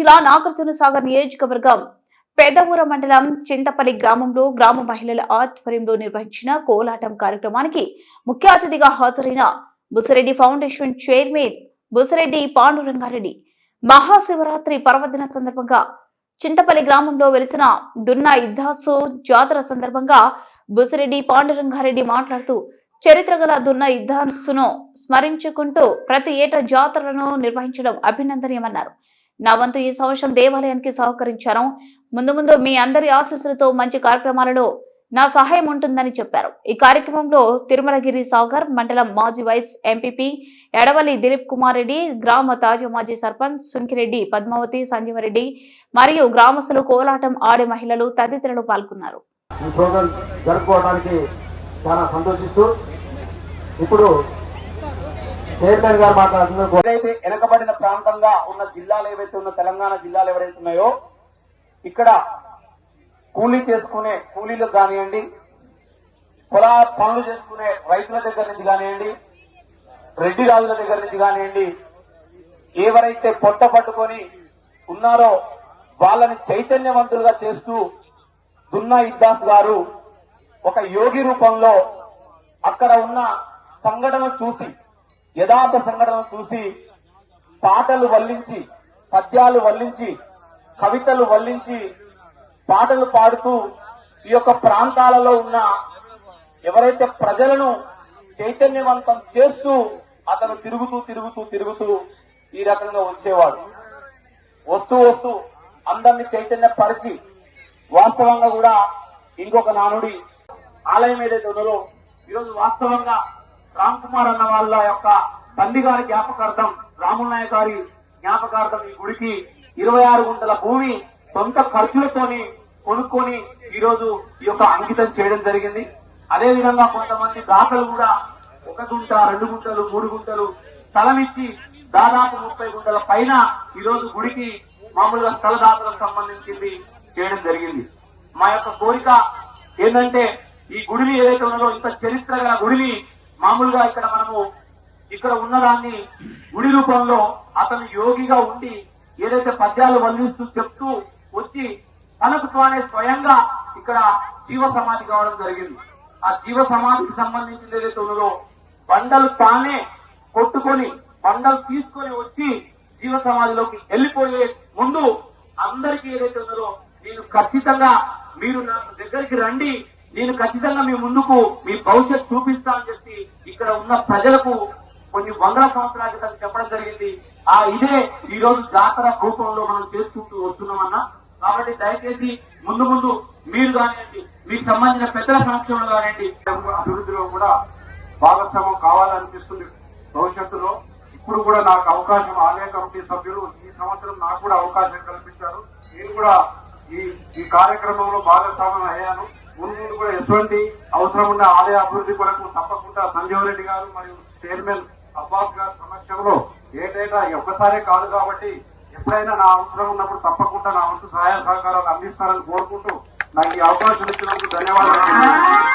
జిల్లా నాగార్జునసాగర్ నియోజకవర్గం పెదవూర మండలం చింతపల్లి గ్రామంలో గ్రామ మహిళల ఆధ్వర్యంలో నిర్వహించిన కోలాటం కార్యక్రమానికి ముఖ్య అతిథిగా హాజరైన బుసిరెడ్డి ఫౌండేషన్ చైర్మన్ బుసిరెడ్డి పాండురంగారెడ్డి మహాశివరాత్రి పర్వదిన సందర్భంగా చింతపల్లి గ్రామంలో వెలిసిన దున్నా ఇద్దాసు జాతర సందర్భంగా బుసిరెడ్డి పాండురంగారెడ్డి మాట్లాడుతూ చరిత్ర గల దున్న ఇద్దాసును స్మరించుకుంటూ ప్రతి ఏటా జాతరలను నిర్వహించడం అభినందనీయమన్నారు. నా వంతు ఈ సంవత్సరం దేవాలయానికి సహకరించాను. ముందు మీ అందరి ఆశీస్సులతో మంచి కార్యక్రమాలలో నా సహాయం ఉంటుందని చెప్పారు. ఈ కార్యక్రమంలో తిరుమలగిరి సాగర్ మండలం మాజీ వైస్ ఎంపీపీ ఎడవల్లి దిలీప్ కుమార్ రెడ్డి, గ్రామ తాజా మాజీ సర్పంచ్ సుంకిరెడ్డి, పద్మావతి, సంజీవరెడ్డి మరియు గ్రామస్తులు, కోలాటం ఆడే మహిళలు తదితరులు పాల్గొన్నారు. చాలా సంతోషిస్తూ ఇప్పుడు చైర్మన్ గారు మాట్లాడుతున్నారు. ఏదైతే వెనకబడిన ప్రాంతంగా ఉన్న జిల్లాలు ఏవైతే ఉన్న తెలంగాణ జిల్లాలు ఎవరైతే ఉన్నాయో ఇక్కడ కూలీ చేసుకునే కూలీలకు కానివ్వండి, పొలా పనులు చేసుకునే రైతుల దగ్గర నుంచి కానివ్వండి, రెడ్డి రాజుల దగ్గర నుంచి కానివ్వండి, ఎవరైతే పొట్ట పట్టుకొని ఉన్నారో వాళ్ళని చైతన్యవంతులుగా చేస్తూ దున్నా ఇద్దాస్ గారు ఒక యోగి రూపంలో అక్కడ ఉన్న సంఘటన చూసి, యథార్థ సంఘటన చూసి పాటలు వల్లించి, పద్యాలు వల్లించి, కవితలు వల్లించి, పాటలు పాడుతూ ఈ యొక్క ప్రాంతాలలో ఉన్న ఎవరైతే ప్రజలను చైతన్యవంతం చేస్తూ అతను తిరుగుతూ ఈ రకంగా వచ్చేవాడు. వస్తూ అందరినీ చైతన్యపరిచి, వాస్తవంగా కూడా ఇంకొక నానుడి ఆలయం ఏదైతే ఉన్నదో ఈరోజు వాస్తవంగా రామ్ కుమార్ అన్న వాళ్ళ యొక్క తండ్రి గారి జ్ఞాపకార్థం, రాముల నాయక్ గారి జ్ఞాపకార్థం ఈ గుడికి 26 గుంటల భూమి సొంత ఖర్చులతోని కొనుక్కొని ఈరోజు ఈ యొక్క అంకితం చేయడం జరిగింది. అదే విధంగా కొంతమంది దాతలు కూడా 1 గుంట, 2 గుంటలు, 3 గుంటలు స్థలం ఇచ్చి దాదాపు 30 గుంటల పైన ఈరోజు గుడికి మామూలుగా స్థల దాతలకు సంబంధించింది చేయడం జరిగింది. మా యొక్క కోరిక ఏంటంటే ఈ గుడిని ఏదైతే ఉన్నదో ఇంత చరిత్ర గల గుడిని మామూలుగా ఇక్కడ ఉన్నదాన్ని గుడి రూపంలో అతను యోగిగా ఉండి ఏదైతే పద్యాలు వల్లిస్తూ చెప్తూ వచ్చి తనకు తానే స్వయంగా ఇక్కడ జీవ సమాధి కావడం జరిగింది. ఆ జీవ సమాధికి సంబంధించింది ఏదైతే ఉన్నదో బండలు తానే కొట్టుకొని బండలు తీసుకొని వచ్చి జీవ సమాధిలోకి వెళ్లిపోయే ముందు అందరికీ ఏదైతే ఉన్నదో నేను ఖచ్చితంగా మీరు నా దగ్గరికి రండి, నేను ఖచ్చితంగా మీ ముందుకు మీ భవిష్యత్ చూపిస్తా అని చెప్పి ఇక్కడ ఉన్న ప్రజలకు కొన్ని వందల సంవత్సరాల క్రితం చెప్పడం జరిగింది. ఇదే ఈ రోజు జాతర రూపంలో మనం చేసుకుంటూ వస్తున్నామన్నా. కాబట్టి దయచేసి ముందు మీరు కానివ్వండి, మీకు సంబంధించిన పెద్దల సంక్షేమంలో కానివ్వండి, అభివృద్ధిలో కూడా భాగస్వామ్యం కావాలనిపిస్తుంది భవిష్యత్తులో. ఇప్పుడు కూడా నాకు అవకాశం, ఆలయ కమిటీ సభ్యులు ఈ సంవత్సరం నాకు కూడా అవకాశం కల్పించారు. నేను కూడా ఈ కార్యక్రమంలో భాగస్వామ్యం అయ్యాను. ముందు కూడా ఎటువంటి అవసరం ఉన్న ఆలయ అభివృద్ధి కొరకు తప్పకుండా సంజీవరెడ్డి గారు మరియు చైర్మన్ అబ్బాస్ గారి సమక్షంలో ఏటైనా ఒక్కసారే కాదు కాబట్టి ఎప్పుడైనా నా అవసరం ఉన్నప్పుడు తప్పకుండా నా వంతు సహాయ సహకారాలు అందిస్తారని కోరుకుంటూ నాకు ఈ అవకాశం ఇచ్చినందుకు ధన్యవాదాలు.